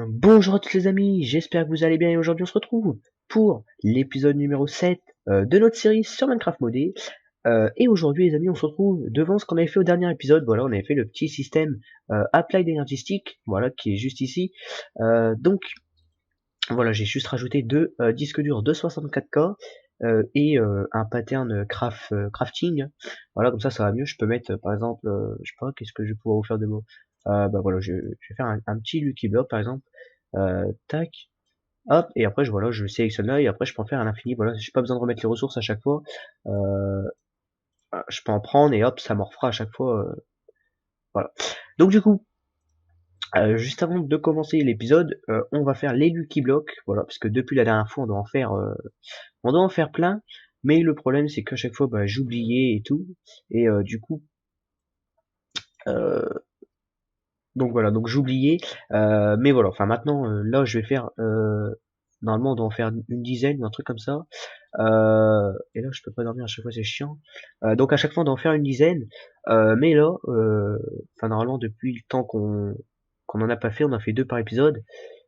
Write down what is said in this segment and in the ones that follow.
Bonjour à tous les amis, j'espère que vous allez bien et aujourd'hui on se retrouve pour l'épisode numéro 7 de notre série sur Minecraft modé. Et aujourd'hui les amis on se retrouve devant ce qu'on avait fait au dernier épisode. Voilà, on avait fait le petit système Applied Energy Stick, voilà, qui est juste ici. Donc voilà, j'ai juste rajouté deux disques durs de 64K et un pattern crafting. Voilà, comme ça va mieux. Je peux mettre par exemple, je sais pas, qu'est-ce que je vais pouvoir vous faire de beau. Bah voilà, je vais faire un petit Lucky Block par exemple. Tac, hop, et après voilà, je sélectionne là et après je peux en faire à l'infini. Voilà, j'ai pas besoin de remettre les ressources à chaque fois. Euh, je peux en prendre et hop, ça m'en refera à chaque fois. Voilà. Donc du coup, juste avant de commencer l'épisode, on va faire les Lucky Blocks, voilà, parce que depuis la dernière fois, on doit en faire plein, mais le problème c'est qu'à chaque fois, bah, j'oubliais et tout, et du coup, euh, donc voilà, donc j'oubliais, mais voilà, enfin maintenant, là, je vais faire, normalement, on doit en faire une dizaine, ou un truc comme ça, et là, je peux pas dormir à chaque fois, c'est chiant, donc à chaque fois, on doit en faire une dizaine, mais là, enfin normalement, depuis le temps qu'on en a pas fait, on a fait deux par épisode.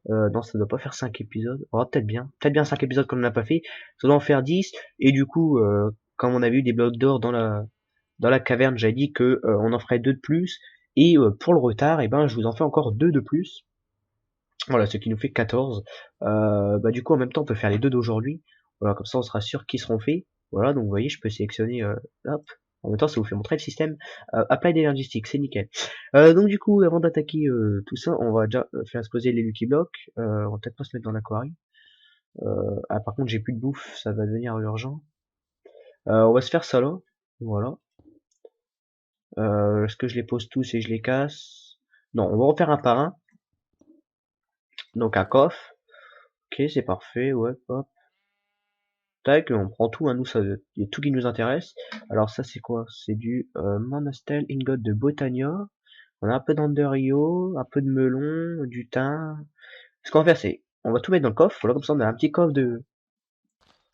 Non, ça doit pas faire 5 épisodes. Oh, peut-être bien 5 épisodes qu'on n'a pas fait. Ça doit en faire 10. Et du coup, comme on avait eu des blocs d'or dans la caverne, j'avais dit que on en ferait deux de plus. Et pour le retard, et ben, je vous en fais encore deux de plus. Voilà, ce qui nous fait 14. Bah, du coup, en même temps, on peut faire les deux d'aujourd'hui. Voilà, comme ça, on sera sûr qu'ils seront faits. Voilà, donc vous voyez, je peux sélectionner, hop. En même temps, ça vous fait montrer le système. Apply Energy Stick, c'est nickel. Donc du coup, avant d'attaquer tout ça, on va déjà faire exploser les Lucky Blocks. On va peut-être pas se mettre dans l'aquarium. Ah, par contre, j'ai plus de bouffe, ça va devenir urgent. On va se faire ça là. Voilà. Est-ce que je les pose tous et je les casse? Non, on va refaire un par un. Donc un coffre. Ok, c'est parfait, ouais, hop. Tac, on prend tout, hein, nous, ça, il y a tout qui nous intéresse. Alors ça, c'est quoi? C'est du Monastel Ingot de Botania. On a un peu d'Anderio, un peu de melon, du thym. Ce qu'on va faire, c'est, on va tout mettre dans le coffre. Voilà, comme ça, on a un petit coffre de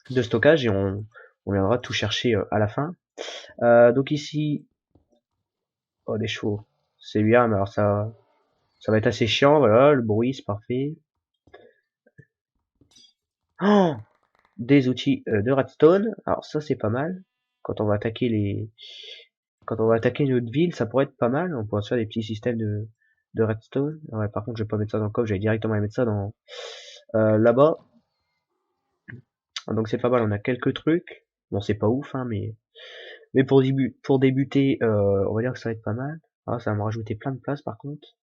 stockage et on viendra tout chercher à la fin. Donc ici, oh, des chevaux. C'est bien, mais alors ça va être assez chiant. Voilà, le bruit, c'est parfait. Oh, des outils de redstone. Alors ça, c'est pas mal. Quand on va attaquer quand on va attaquer notre ville, ça pourrait être pas mal. On pourrait se faire des petits systèmes de redstone. Ouais, par contre, je vais pas mettre ça dans le coffre, j'allais directement mettre ça dans là-bas. Donc c'est pas mal, on a quelques trucs. Bon, c'est pas ouf, hein, mais pour débuter, on va dire que ça va être pas mal. Ah, ça va me rajouter plein de place par contre.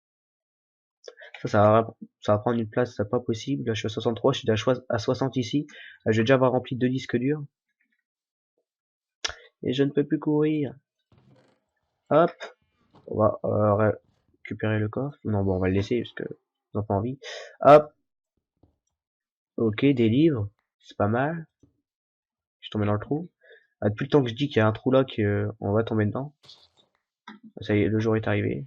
Ça va prendre une place, c'est pas possible. Là, je suis à 63, je suis déjà à 60 ici. Je vais déjà avoir rempli deux disques durs. Et je ne peux plus courir. Hop, on va récupérer le coffre. Non, bon, on va le laisser parce que j'en ai pas envie. Hop, ok, des livres, c'est pas mal. Je suis tombé dans le trou. Ah, depuis le temps que je dis qu'il y a un trou là, qu'on va tomber dedans. Ça y est, le jour est arrivé.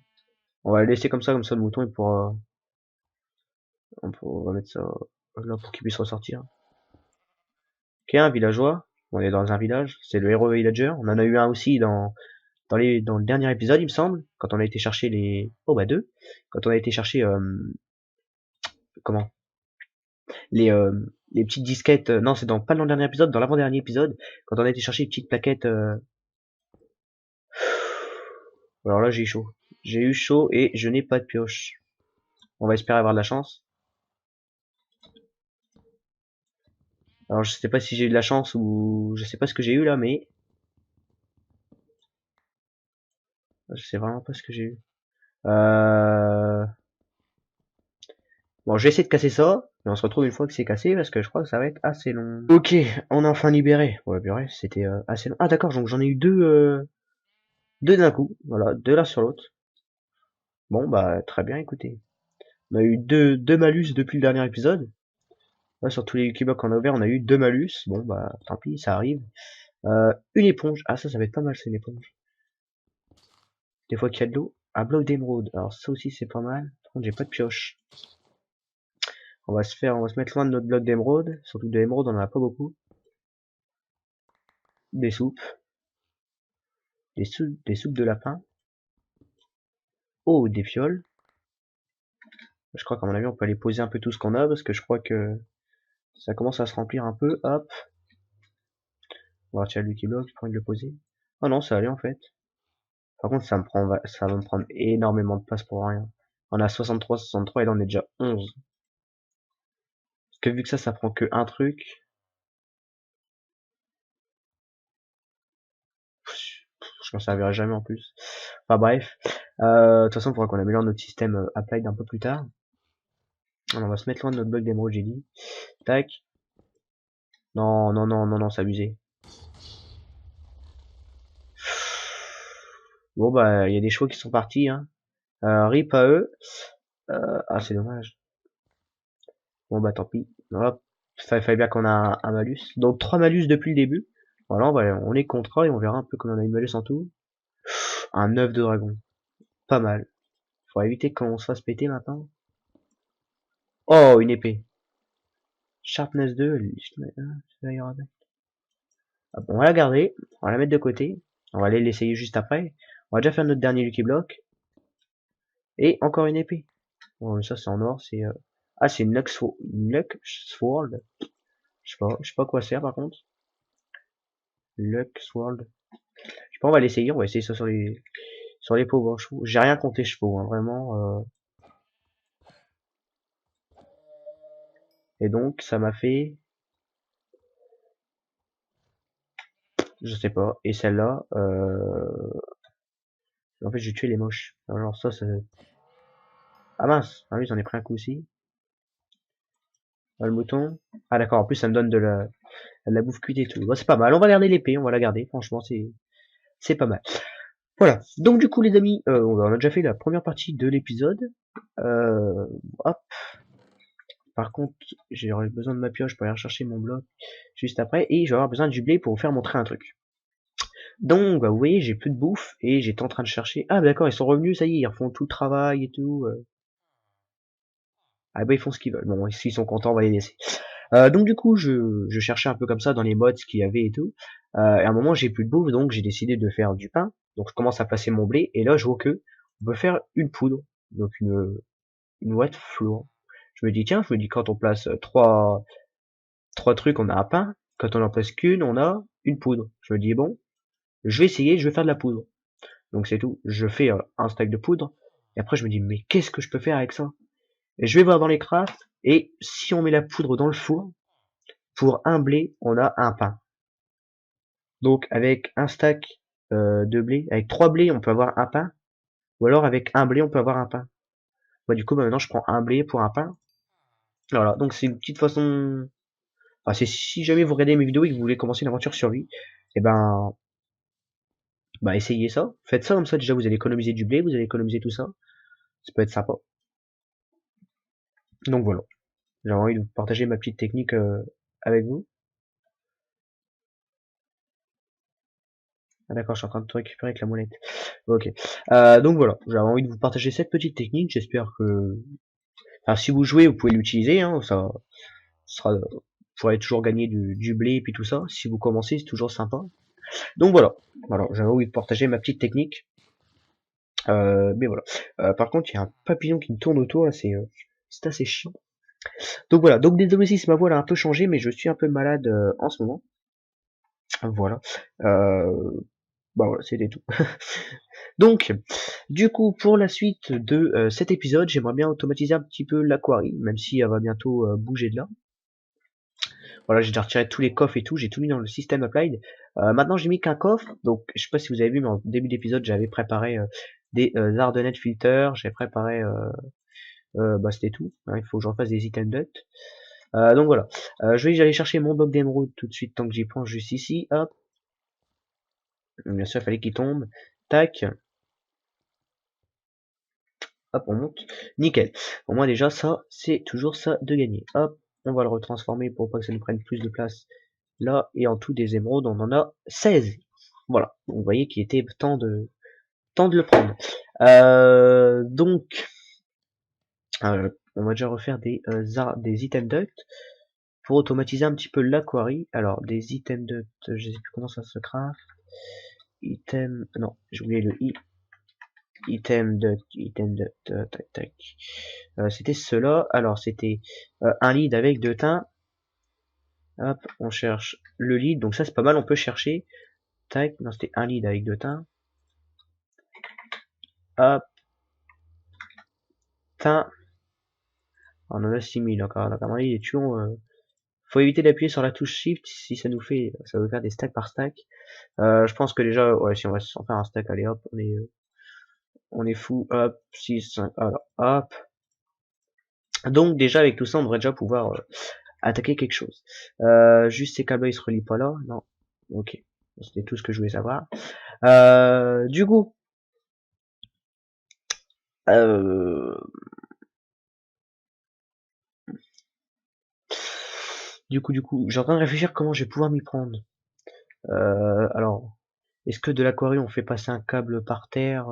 On va le laisser comme ça le mouton il pourra, on va mettre ça là pour qu'il puisse ressortir. Ok, un villageois. On est dans un village, c'est le héros villager. On en a eu un aussi dans le dernier épisode, il me semble, quand on a été chercher les, oh bah deux, quand on a été chercher, comment, les, euh, les petites disquettes, non, c'est pas dans le dernier épisode, dans l'avant-dernier épisode, quand on a été chercher les petites plaquettes, alors là, j'ai eu chaud. J'ai eu chaud et je n'ai pas de pioche. On va espérer avoir de la chance. Alors je sais pas si j'ai eu de la chance ou je sais pas ce que j'ai eu là, mais je sais vraiment pas ce que j'ai eu. Euh... Bon, je vais essayer de casser ça, mais on se retrouve une fois que c'est cassé parce que je crois que ça va être assez long. Ok, on est enfin libéré. Ouais, purée, c'était assez long. Ah d'accord, donc j'en ai eu deux d'un coup. Voilà, deux l'un sur l'autre. Bon bah très bien, écoutez. On a eu deux malus depuis le dernier épisode. Là, sur tous les Lucky qu'on a ouvert, on a eu deux malus. Bon bah tant pis, ça arrive. Une éponge. Ah ça va être pas mal, c'est une éponge. Des fois qu'il y a de l'eau. Un bloc d'émeraude. Alors ça aussi c'est pas mal. Par contre j'ai pas de pioche. On va se mettre loin de notre bloc d'émeraude. Surtout de l'émeraude, on en a pas beaucoup. des soupes, des soupes de lapin. Oh, des fioles. Je crois qu'à mon avis, on peut aller poser un peu tout ce qu'on a, parce que je crois que ça commence à se remplir un peu. Hop. On va retirer le Lucky Block, pour de le poser. Oh non, ça allait en fait. Par contre, ça va me prendre énormément de place pour rien. On a 63, 63 et là on est déjà 11. Parce que vu que ça prend que un truc, je m'en servirai jamais en plus. Enfin bref. De toute façon, il faudra qu'on améliore notre système Applied un peu plus tard. Alors, on va se mettre loin de notre bug d'émeraude, j'ai dit. Tac. Non, non, non, non, non, c'est abusé. Bon bah, il y a des chevaux qui sont partis, hein. RIP à eux. Ah, c'est dommage. Bon bah tant pis. Hop. Ça fallait bien qu'on a un malus. Donc 3 malus depuis le début. Voilà, on les comptera et on verra un peu combien on a une malus en tout. Un œuf de dragon. Pas mal. Faudra éviter qu'on se fasse péter maintenant. Oh, une épée. Sharpness 2. Ça ira bien. Hop, on va la garder. On va la mettre de côté. On va aller l'essayer juste après. On va déjà faire notre dernier Lucky Block. Et encore une épée. Bon, ça c'est en or. Ah, c'est une Lux Sword. Je sais pas quoi sert par contre. Lux Sword. Je sais pas, on va l'essayer. On va essayer ça sur les pauvres chevaux. J'ai rien compté chevaux, hein, vraiment. Et donc, ça m'a fait, je sais pas. Et celle-là, en fait, j'ai tué les moches. Alors ça. Ah mince. Ah oui, j'en ai pris un coup aussi. Ah, le mouton. Ah d'accord. En plus, ça me donne de la bouffe cuite et tout. Bon, c'est pas mal. On va garder l'épée. On va la garder. Franchement, c'est pas mal. Voilà. Donc du coup, les amis, on a déjà fait la première partie de l'épisode. Hop. Par contre, j'aurai besoin de ma pioche pour aller rechercher mon bloc juste après. Et je vais avoir besoin du blé pour vous faire montrer un truc. Donc, bah, vous voyez, j'ai plus de bouffe et j'étais en train de chercher. Ah, d'accord, ils sont revenus, ça y est, ils refont tout le travail et tout. Ah, bah, ils font ce qu'ils veulent. Bon, s'ils sont contents, on va les laisser. Donc, du coup, je cherchais un peu comme ça dans les mods ce qu'il y avait et tout. Et à un moment, j'ai plus de bouffe, donc j'ai décidé de faire du pain. Donc, je commence à placer mon blé et là, je vois que on peut faire une poudre. Donc, une wet flour. Je me dis, tiens, quand on place trois trucs, on a un pain. Quand on en place qu'une, on a une poudre. Je me dis, bon, je vais essayer, je vais faire de la poudre. Donc c'est tout. Je fais un stack de poudre. Et après je me dis mais qu'est-ce que je peux faire avec ça? Et je vais voir dans les crafts. Et si on met la poudre dans le four, pour un blé, on a un pain. Donc avec un stack de blé, avec 3 blés, on peut avoir un pain. Ou alors avec un blé, on peut avoir un pain. Bah, du coup, maintenant je prends un blé pour un pain. Voilà, donc c'est une petite façon. Enfin, c'est si jamais vous regardez mes vidéos et que vous voulez commencer une aventure survie, et ben bah essayez ça. Faites ça comme ça, déjà vous allez économiser du blé, vous allez économiser tout ça. Ça peut être sympa. Donc voilà. J'ai envie de partager ma petite technique avec vous. Ah d'accord, je suis en train de tout récupérer avec la molette. Ok. Donc voilà, j'avais envie de vous partager cette petite technique. J'espère que, enfin, si vous jouez, vous pouvez l'utiliser. Hein, ça sera, vous pourrez toujours gagner du blé et puis tout ça. Si vous commencez, c'est toujours sympa. Donc voilà. Voilà, j'avais envie de partager ma petite technique. Mais voilà. Par contre, il y a un papillon qui me tourne autour là. C'est assez chiant. Donc voilà. Donc désolé si ma voix a un peu changé, mais je suis un peu malade en ce moment. Voilà. Bah voilà, c'était tout. Donc, du coup, pour la suite de cet épisode, j'aimerais bien automatiser un petit peu l'aquarie, même si elle va bientôt bouger de là. Voilà, j'ai déjà retiré tous les coffres et tout, j'ai tout mis dans le système applied. Maintenant, j'ai mis qu'un coffre, donc je sais pas si vous avez vu, mais en début d'épisode, j'avais préparé des Ardenette filter, j'ai préparé, bah c'était tout. Hein, il faut que j'en fasse des item dot. Donc voilà, je vais aller chercher mon bloc d'émeraude tout de suite tant que j'y pense juste ici. Hop, bien sûr, il fallait qu'il tombe. Tac. Hop, on monte. Nickel. Pour moi déjà, ça, c'est toujours ça de gagner. Hop, on va le retransformer pour pas que ça nous prenne plus de place là. Et en tout des émeraudes, on en a 16. Voilà. Donc, vous voyez qu'il était temps de le prendre. Donc, on va déjà refaire des items duct pour automatiser un petit peu la quarry. Alors, des items de, je sais plus comment ça se craft. Item, non, j'ai oublié le i. Item de, tac, tac. C'était cela. Alors, c'était un lead avec 2 thym. Hop, on cherche le lead. Donc ça, c'est pas mal, on peut chercher. Tac, non, c'était un lead avec 2 thym. Hop, thym. On en a 6000 encore. Donc, à mon avis, les tuyaux, faut éviter d'appuyer sur la touche Shift si ça nous fait, ça va faire des stacks par stack. Je pense que déjà, ouais, si on va s'en faire un stack, allez hop, on est fou, hop, 6, 5, alors, hop. Donc déjà avec tout ça, on devrait déjà pouvoir attaquer quelque chose. Juste ces câbles, ils se relient pas là, non. Ok, c'était tout ce que je voulais savoir. Du coup, euh, du coup, j'ai en train de réfléchir comment je vais pouvoir m'y prendre. Alors, est-ce que de l'aquarium on fait passer un câble par terre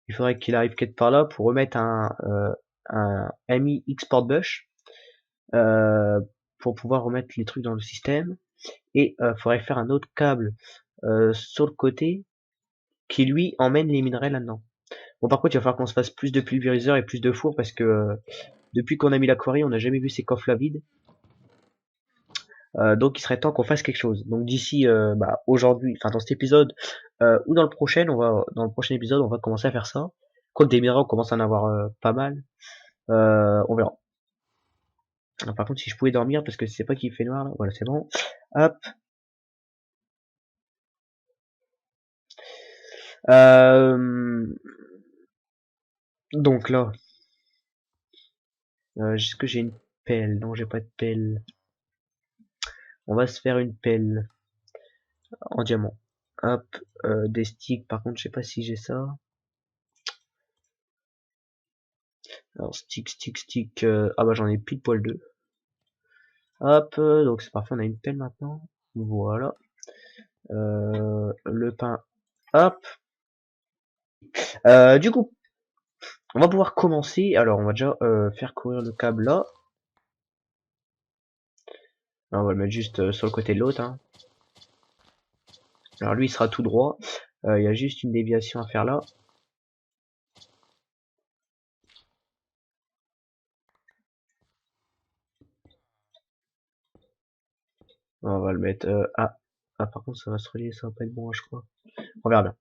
il faudrait qu'il arrive quelque part là pour remettre un MI export bush pour pouvoir remettre les trucs dans le système. Et faudrait faire un autre câble sur le côté qui lui emmène les minerais là-dedans. Bon, par contre, il va falloir qu'on se fasse plus de pulvériseurs et plus de fours parce que depuis qu'on a mis la quarry, on n'a jamais vu ces coffres là vides. Donc il serait temps qu'on fasse quelque chose. Donc d'ici aujourd'hui, enfin dans cet épisode ou dans le prochain épisode, on va commencer à faire ça. Quoique des minerais, on commence à en avoir pas mal. On verra. Alors, par contre, si je pouvais dormir parce que c'est pas qu'il fait noir là, voilà, c'est bon. Hop. Donc là, est-ce que j'ai une pelle? Non, j'ai pas de pelle. On va se faire une pelle en diamant. Hop, des sticks. Par contre, je sais pas si j'ai ça. Alors stick. Ah bah j'en ai pile poil 2. Hop, donc c'est parfait. On a une pelle maintenant. Voilà. Le pain. Hop. Du coup, on va pouvoir commencer. Alors, on va déjà faire courir le câble là. On va le mettre juste sur le côté de l'autre. Hein. Alors lui, il sera tout droit. Il y a juste une déviation à faire là. On va le mettre... par contre, ça va se relier, ça va pas être bon, je crois. On verra bien.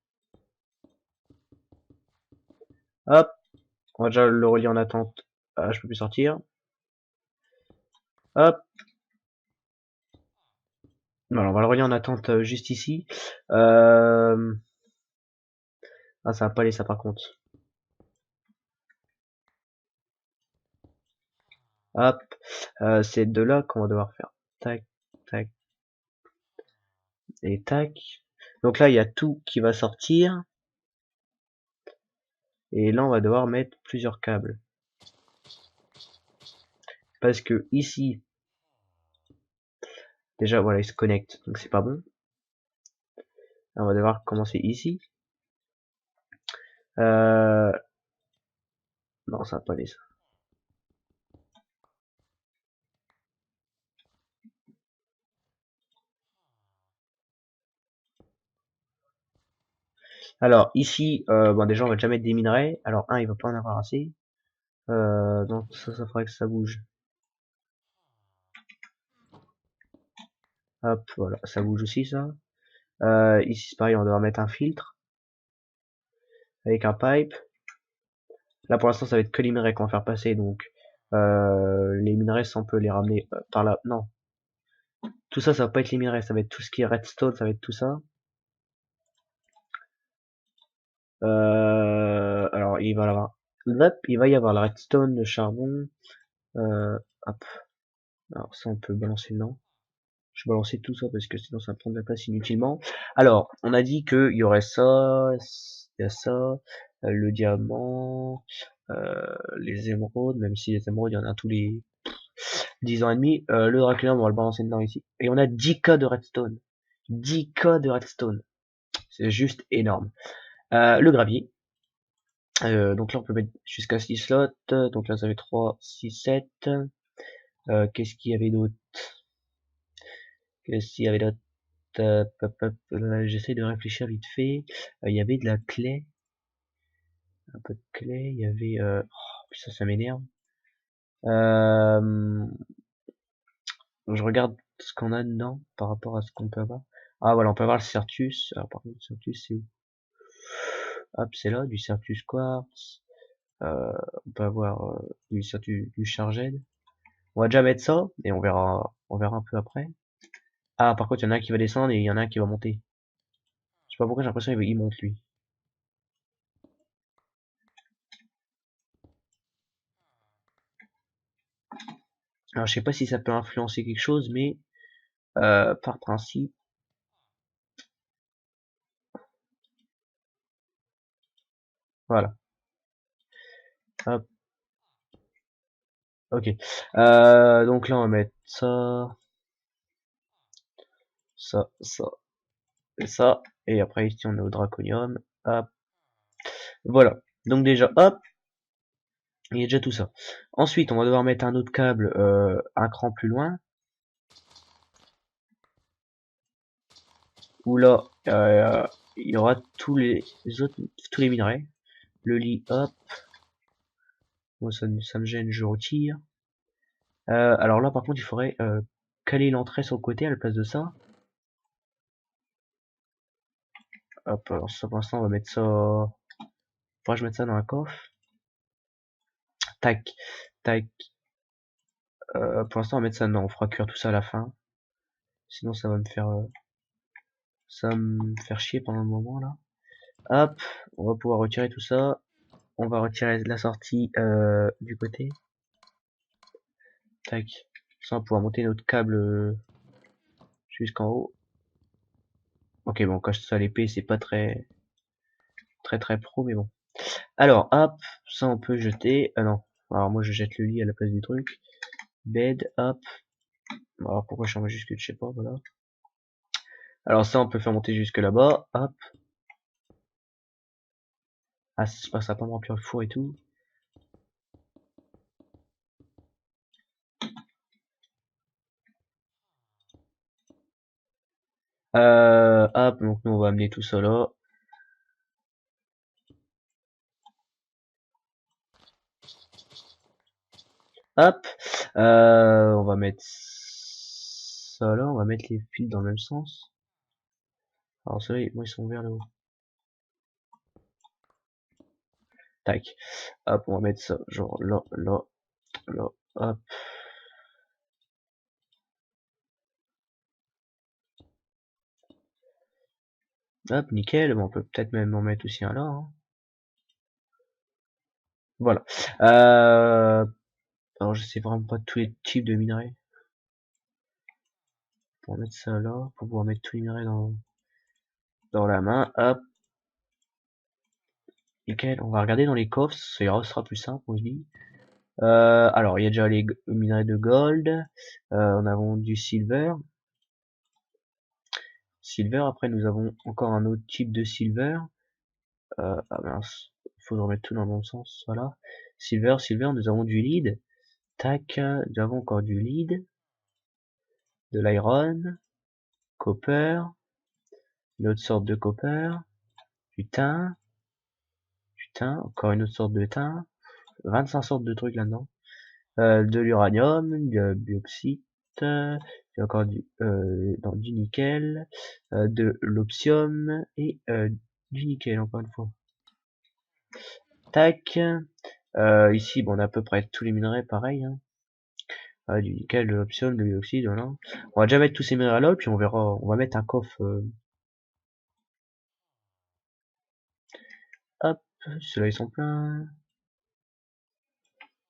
Hop. On va déjà le relier en attente. Ah, je peux plus sortir. Hop. Voilà, on va le relier en attente juste ici. Ah, ça va pas aller ça par contre. Hop. C'est de là qu'on va devoir faire. Tac, tac, et tac. Donc là, il y a tout qui va sortir. Et là, on va devoir mettre plusieurs câbles. Parce que ici, déjà, voilà, il se connecte. Donc c'est pas bon. Là, on va devoir commencer ici. Non, ça va pas aller ça. Alors ici, bon déjà on va déjà mettre des minerais. Alors un, il va pas en avoir assez. Donc ça faudrait que ça bouge. Hop, voilà, ça bouge aussi ça. Ici c'est pareil, on va devoir mettre un filtre avec un pipe. Là pour l'instant ça va être que les minerais qu'on va faire passer, donc les minerais ça on peut les ramener par là. Non, tout ça ça va pas être les minerais, ça va être tout ce qui est redstone, ça va être tout ça. Alors il va y avoir, hop, il va y avoir le redstone, le charbon. Hop. Alors ça on peut balancer dedans. Je vais balancer tout ça parce que sinon ça prend de la place inutilement. Alors, on a dit qu'il y aurait ça, il y a ça, le diamant, les émeraudes, même si les émeraudes il y en a tous les 10 ans et demi. Le draconium on va le balancer dedans ici. Et on a 10K de redstone. 10K de redstone. C'est juste énorme. Le gravier. Donc là on peut mettre jusqu'à 6 slots. Donc là ça fait 3, 6, 7. Qu'est-ce qu'il y avait d'autre? Qu'est-ce qu'il y avait d'autre? J'essaie de réfléchir vite fait. Il y avait de la clé. Un peu de clé. Il y avait... ça m'énerve. Je regarde ce qu'on a dedans par rapport à ce qu'on peut avoir. Ah voilà, on peut avoir le Certus. Alors par contre, le Certus, c'est où? Hop, c'est là, du Certus Quartz. Euh, on peut avoir du Certus, du Charged. On va déjà mettre ça, et on verra un peu après. Ah, par contre, il y en a un qui va descendre et il y en a un qui va monter. Je sais pas pourquoi j'ai l'impression qu'il monte lui. Alors je sais pas si ça peut influencer quelque chose, mais par principe, voilà. Hop, ok. Donc là on va mettre ça, ça et ça. Et après ici on est au draconium. Hop, voilà. Donc déjà, hop, il y a déjà tout ça. Ensuite, on va devoir mettre un autre câble un cran plus loin. Où là, il y aura tous les autres, tous les minerais. Le lit, hop. Moi ça me gêne, je retire. Alors là par contre il faudrait caler l'entrée sur le côté à la place de ça. Hop, alors ça pour l'instant on va mettre ça. Faudrait que je mette ça dans un coffre. Tac, tac. Pour l'instant on va mettre ça dedans, on fera cuire tout ça à la fin. Sinon ça va me faire chier pendant le moment là. Hop, on va pouvoir retirer tout ça. On va retirer la sortie du côté. Tac. Ça on va pouvoir monter notre câble jusqu'en haut. Ok bon, on cache ça à l'épée, c'est pas très pro mais bon. Alors hop, ça on peut jeter. Ah non. Alors moi je jette le lit à la place du truc. Bed, hop. Alors pourquoi je suis en majuscule, je sais pas, voilà. Alors ça on peut faire monter jusque là-bas. Hop. Ah c'est pas ça, pas me remplir le four et tout. Hop, donc nous on va amener tout ça là. Hop. On va mettre ça là, on va mettre les fils dans le même sens. Alors ceux-là, moi ils sont vers le haut. Tac. Hop, on va mettre ça, genre là, là, là, hop. Hop, nickel. Bon, on peut peut-être même en mettre aussi un là, hein. Voilà. Alors je sais vraiment pas tous les types de minerais. Pour mettre ça là, pour pouvoir mettre tous les minerais dans la main. Hop, nickel. On va regarder dans les coffres, ça ira, ce sera plus simple, moi je dis. Alors, il y a déjà les minerais de gold. On avons du silver. Silver, après nous avons encore un autre type de silver. Ah mince, faut que je remette tout dans le bon sens, voilà. Silver, nous avons du lead. Tac, nous avons encore du lead. De l'iron. Copper. Une autre sorte de copper. Du tin. Encore une autre sorte de tin. 25 sortes de trucs là-dedans. De l'uranium, du bauxite, il encore du nickel, de l'optium et du nickel encore une fois. Tac. Ici, bon, on a à peu près tous les minerais pareil, hein. Du nickel, de l'optium, de l'oxyde, voilà. On va déjà mettre tous ces minerais là, puis on verra. On va mettre un coffre. Hop, ceux-là ils sont pleins.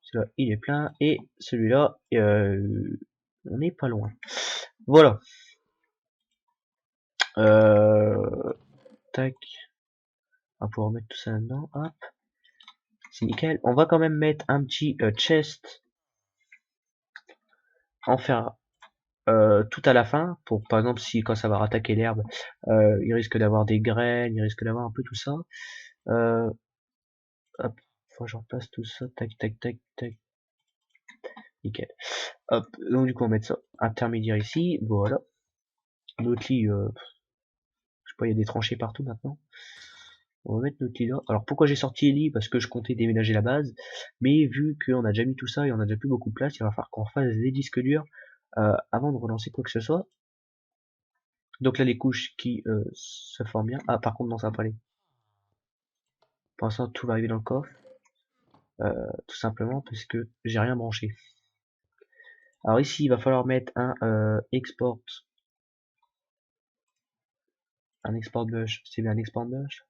Celui-là il est plein et celui-là, on n'est pas loin. Voilà. Tac. On va pouvoir mettre tout ça là-dedans. Hop. C'est nickel. On va quand même mettre un petit chest en fer tout à la fin. Pour par exemple si quand ça va rattaquer l'herbe, il risque d'avoir des graines, il risque d'avoir un peu tout ça. Hop, faut que je replace tout ça. Tac, tac, tac, tac. nickel. Hop, donc du coup on va mettre ça intermédiaire ici, voilà. Notre lit, je sais pas, il y a des tranchées partout maintenant. On va mettre notre lit là. Alors pourquoi j'ai sorti les lits? Parce que je comptais déménager la base, mais vu qu'on a déjà mis tout ça et on a déjà plus beaucoup de place, il va falloir qu'on fasse des disques durs avant de relancer quoi que ce soit. Donc là les couches qui se forment bien. Ah par contre non ça va pas aller. Pour l'instant tout va arriver dans le coffre. Tout simplement parce que j'ai rien branché. Alors ici il va falloir mettre un export bus. C'est bien un export bus?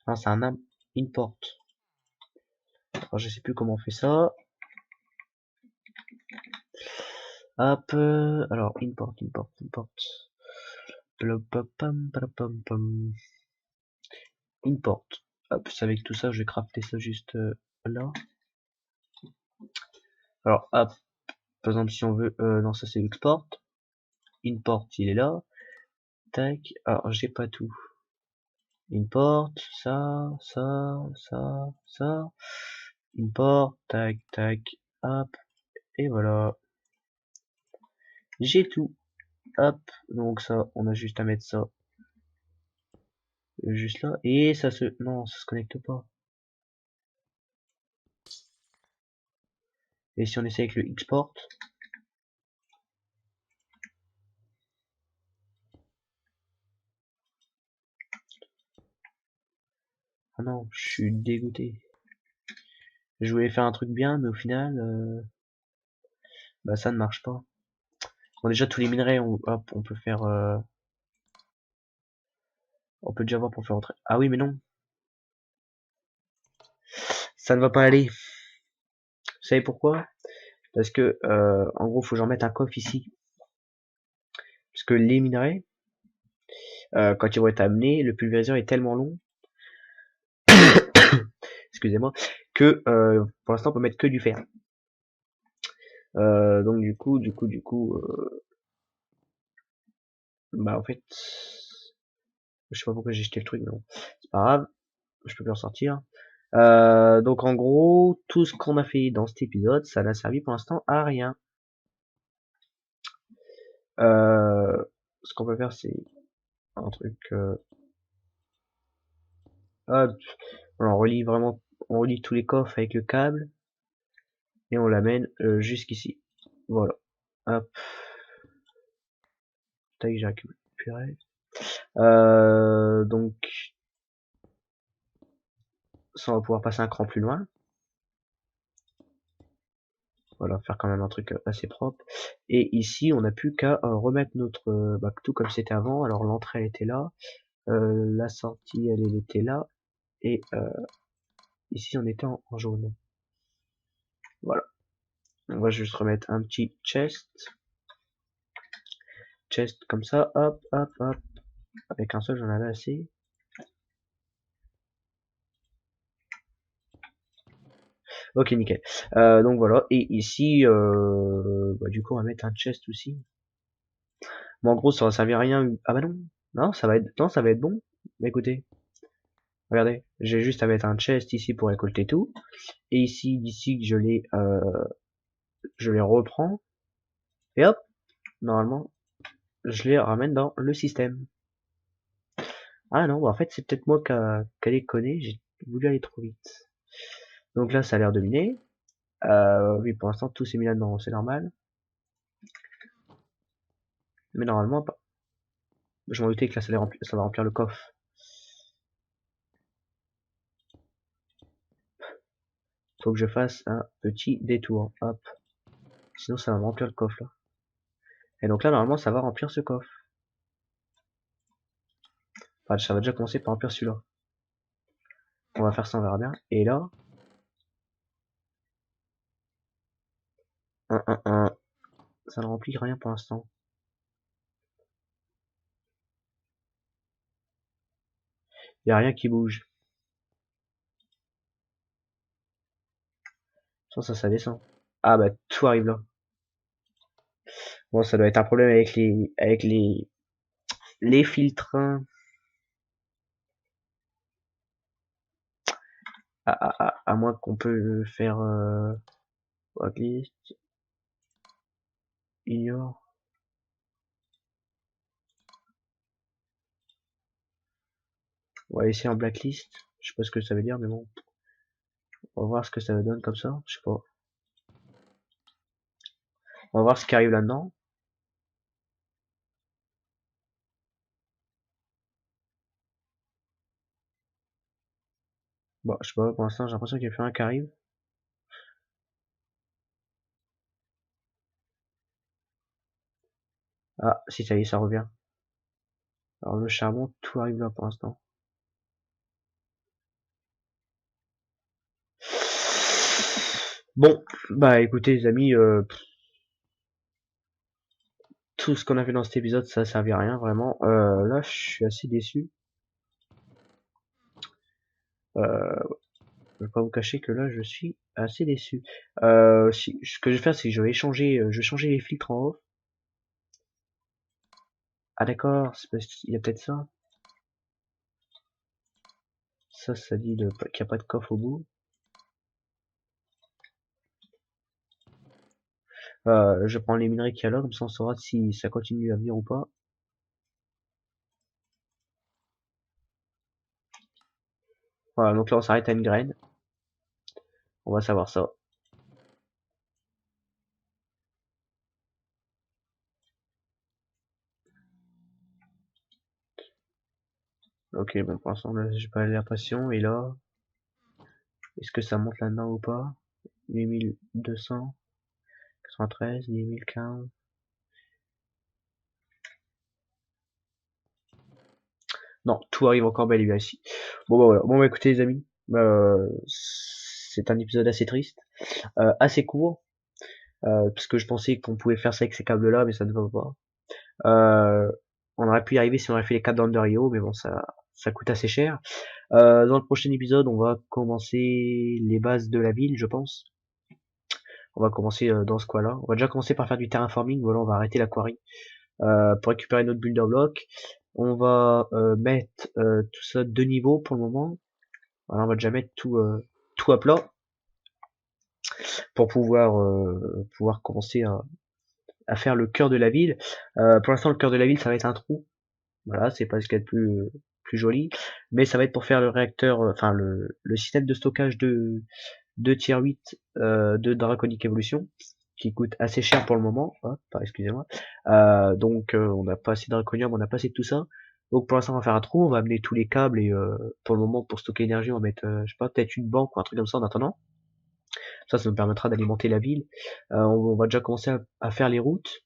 Non c'est un import. Alors je sais plus comment on fait ça. Hop, alors import. Import. Hop, c'est avec tout ça, je vais crafter ça juste là. Alors, hop, par exemple, si on veut, non, ça c'est export. Import, il est là. Tac, alors j'ai pas tout. Import, ça. Import, tac, hop, et voilà. J'ai tout. Hop, donc ça, on a juste à mettre ça juste là. Et ça se, non, ça se connecte pas. Et si on essaie avec le export, ah non, je suis dégoûté. Je voulais faire un truc bien, mais au final, bah ça ne marche pas. Bon, déjà tous les minerais, hop, on peut faire, on peut déjà voir pour faire entrer. Ah oui, mais non, ça ne va pas aller. Vous savez pourquoi? Parce que, en gros, faut que j'en mette un coffre ici, parce que les minerais, quand ils vont être amenés, le pulvériseur est tellement long, excusez-moi, que pour l'instant on peut mettre que du fer. Donc bah en fait, je sais pas pourquoi j'ai jeté le truc, mais bon, c'est pas grave, je peux plus en sortir. Donc en gros, tout ce qu'on a fait dans cet épisode, ça n'a servi pour l'instant à rien. Ce qu'on peut faire, c'est un truc. Hop, on relie vraiment, on relie tous les coffres avec le câble et on l'amène jusqu'ici. Voilà. Hop, tac, j'ai récupéré. Donc, ça on va pouvoir passer un cran plus loin. Voilà, faire quand même un truc assez propre. Et ici, on n'a plus qu'à remettre notre bah, tout comme c'était avant. Alors l'entrée elle était là, la sortie elle était là, et ici on était en jaune. Voilà. On va juste remettre un petit chest comme ça, hop. Avec un seul, j'en avais assez. Ok, nickel. Donc voilà. Et ici, bah, du coup, on va mettre un chest aussi. Bon, en gros, ça va servir à rien. Ah bah non. Non, ça va être, non, ça va être bon. Mais écoutez, regardez. J'ai juste à mettre un chest ici pour récolter tout. Et ici, d'ici que je les reprends. Et hop, normalement, je les ramène dans le système. Ah non, bah en fait, c'est peut-être moi qui a déconné. J'ai voulu aller trop vite. Donc là, ça a l'air de miner. Oui, pour l'instant, tout s'est mis là-dedans, c'est normal. Mais normalement, pas. Je m'en doutais que là, ça va remplir le coffre. Faut que je fasse un petit détour. Hop. Sinon, ça va me remplir le coffre, là. Et donc là, normalement, ça va remplir ce coffre. Enfin, ça va déjà commencer par remplir celui-là. On va faire ça, on verra bien. Et là, ça ne remplit rien pour l'instant. Il n'y a rien qui bouge. Ça descend. Ah bah, tout arrive là. Bon, ça doit être un problème avec les filtres. À moins qu'on peut faire, blacklist. ignore. On va laisser en blacklist. Je sais pas ce que ça veut dire, mais bon. On va voir ce que ça donne comme ça. Je sais pas. On va voir ce qui arrive là-dedans. Bon, je sais pas, pour l'instant, j'ai l'impression qu'il y a plus rien qui arrive. Ah, si, ça y est, ça revient. Alors, le charbon, tout arrive là pour l'instant. Bon, bah écoutez les amis, tout ce qu'on a fait dans cet épisode, ça servait à rien, vraiment. Là, je suis assez déçu. Je vais pas vous cacher que là, je suis assez déçu. Ce que je vais faire, c'est que je vais changer les filtres en haut. Ah d'accord, c'est parce qu'il y a peut-être ça. Ça dit qu'il n'y a pas de coffre au bout. Je prends les minerais qu'il y a là, comme ça on saura si ça continue à venir ou pas. Voilà, donc là on s'arrête à une graine. On va savoir ça. Ok, bon pour l'instant là j'ai pas l'impression. Et là, est-ce que ça monte là-dedans ou pas? 8293, 8015. Non, tout arrive encore bel et bien ici. Bon bah voilà. Bon bah écoutez les amis, c'est un épisode assez triste, assez court, parce que je pensais qu'on pouvait faire ça avec ces câbles là, mais ça ne va pas. On aurait pu y arriver si on avait fait les câbles d'Underio, mais bon ça coûte assez cher. Dans le prochain épisode, on va commencer les bases de la ville, je pense. On va commencer dans ce coin-là. On va déjà commencer par faire du terraforming. Voilà, on va arrêter la quarry pour récupérer notre builder block. On va mettre tout ça de niveau pour le moment. Voilà, on va déjà mettre tout à plat pour pouvoir commencer à faire le cœur de la ville. Pour l'instant, le cœur de la ville, ça va être un trou. Voilà, c'est pas ce qu'il y a de plus joli, mais ça va être pour faire le réacteur, enfin le système de stockage de tier 8 de Draconic Evolution, qui coûte assez cher pour le moment. Hop, excusez-moi. Donc on n'a pas assez de draconium, on n'a pas assez de tout ça. Donc pour l'instant on va faire un trou, on va amener tous les câbles et pour le moment pour stocker l'énergie on va mettre, je sais pas, peut-être une banque ou un truc comme ça en attendant. Ça nous permettra d'alimenter la ville. On va déjà commencer à faire les routes,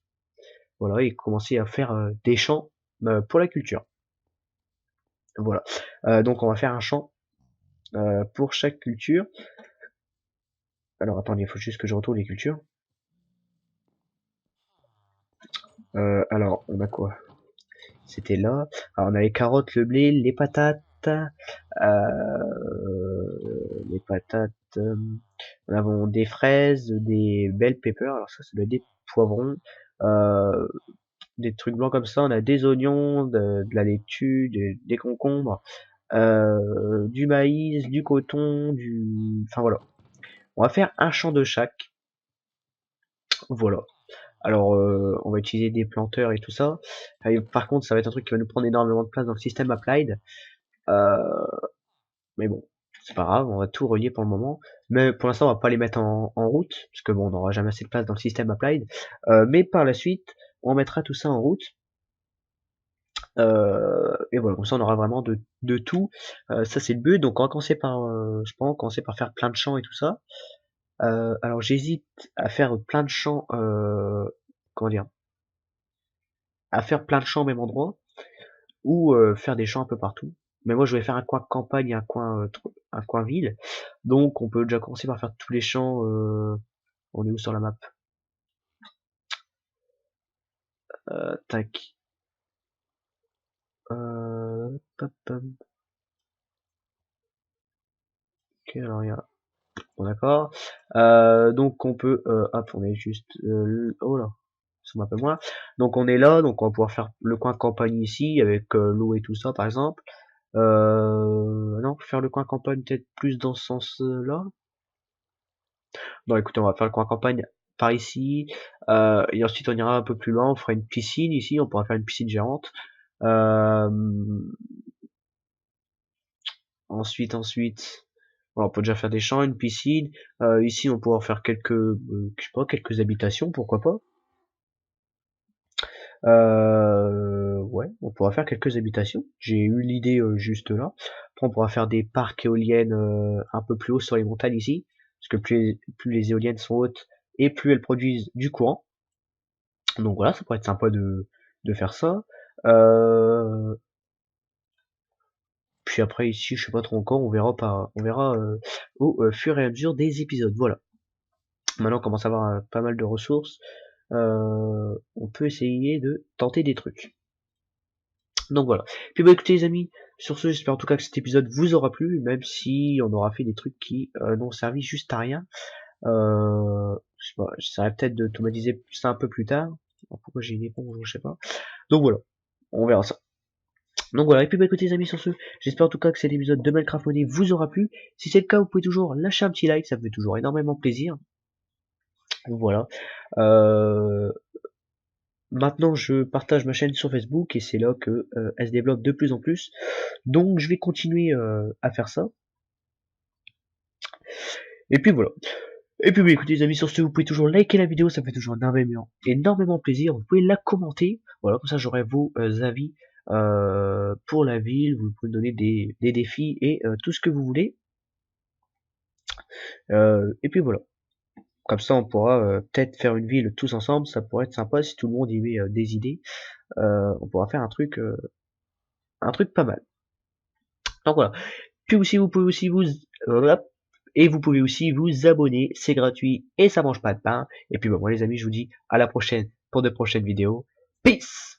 voilà, et commencer à faire des champs pour la culture. Voilà. Donc on va faire un champ pour chaque culture. Alors attendez, il faut juste que je retrouve les cultures. Alors on a quoi? C'était là. Alors on a les carottes, le blé, les patates. Les patates. Nous avons des fraises, des bell peppers. Alors ça, c'est des poivrons. Euh, des trucs blancs comme ça. On a des oignons, de la laitue, des concombres, du maïs, du coton, enfin voilà. On va faire un champ de chaque. Voilà. Alors, on va utiliser des planteurs et tout ça. Par contre, ça va être un truc qui va nous prendre énormément de place dans le système Applied. Euh, mais bon, c'est pas grave, on va tout relier pour le moment. Mais pour l'instant, on va pas les mettre en route, parce que bon, on n'aura jamais assez de place dans le système Applied. Mais par la suite, on mettra tout ça en route. Et voilà, comme ça, on aura vraiment de tout. Ça, c'est le but. Donc, on va commencer par, je pense, commencer par faire plein de champs et tout ça. Alors, j'hésite à faire plein de champs, comment dire, à faire plein de champs au même endroit, ou faire des champs un peu partout. Mais moi je vais faire un coin campagne et un coin ville. Donc on peut déjà commencer par faire tous les champs. On est où sur la map? Tac. Ok, alors il y a. Bon d'accord. Donc on peut. Hop, on est juste. Oh là. Ça m'a peu moins. Donc on est là, donc on va pouvoir faire le coin campagne ici avec l'eau et tout ça par exemple. Non, faire le coin campagne peut-être plus dans ce sens-là. Non, écoutez, on va faire le coin campagne par ici, et ensuite on ira un peu plus loin, on fera une piscine ici, on pourra faire une piscine géante. Euh, ensuite, voilà, on peut déjà faire des champs, une piscine. Ici, on pourra faire quelques, je sais pas, quelques habitations, pourquoi pas. Ouais, on pourra faire quelques habitations. J'ai eu l'idée juste là. Après, on pourra faire des parcs éoliennes un peu plus haut sur les montagnes ici, parce que plus les éoliennes sont hautes et plus elles produisent du courant. Donc voilà, ça pourrait être sympa de faire ça. Euh, Puis après ici, je sais pas trop encore, on verra au fur et à mesure des épisodes. Voilà. Maintenant, on commence à avoir pas mal de ressources. On peut essayer de tenter des trucs. Donc voilà. Puis bah écoutez les amis, sur ce, j'espère en tout cas que cet épisode vous aura plu, même si on aura fait des trucs qui n'ont servi juste à rien. Je sais pas, j'essaierai peut-être d'automatiser ça un peu plus tard. Pourquoi j'ai une éponge, je sais pas. Donc voilà, on verra ça. Donc voilà, et puis bah écoutez les amis, sur ce, j'espère en tout cas que cet épisode de Minecraft Money vous aura plu. Si c'est le cas, vous pouvez toujours lâcher un petit like, ça me fait toujours énormément plaisir. Voilà. Euh, Maintenant, je partage ma chaîne sur Facebook et c'est là que elle se développe de plus en plus. Donc, je vais continuer à faire ça. Et puis voilà. Et puis, bah, écoutez, les amis, sur ce, vous pouvez toujours liker la vidéo, ça me fait toujours énormément plaisir. Vous pouvez la commenter. Voilà, comme ça, j'aurai vos avis pour la ville. Vous pouvez me donner des défis et tout ce que vous voulez. Et puis voilà. Comme ça, on pourra peut-être faire une ville tous ensemble. Ça pourrait être sympa si tout le monde y met des idées. On pourra faire un truc pas mal. Donc voilà. Puis aussi, vous pouvez aussi vous pouvez aussi vous abonner, c'est gratuit et ça mange pas de pain. Et puis bon, moi les amis, je vous dis à la prochaine pour de prochaines vidéos. Peace!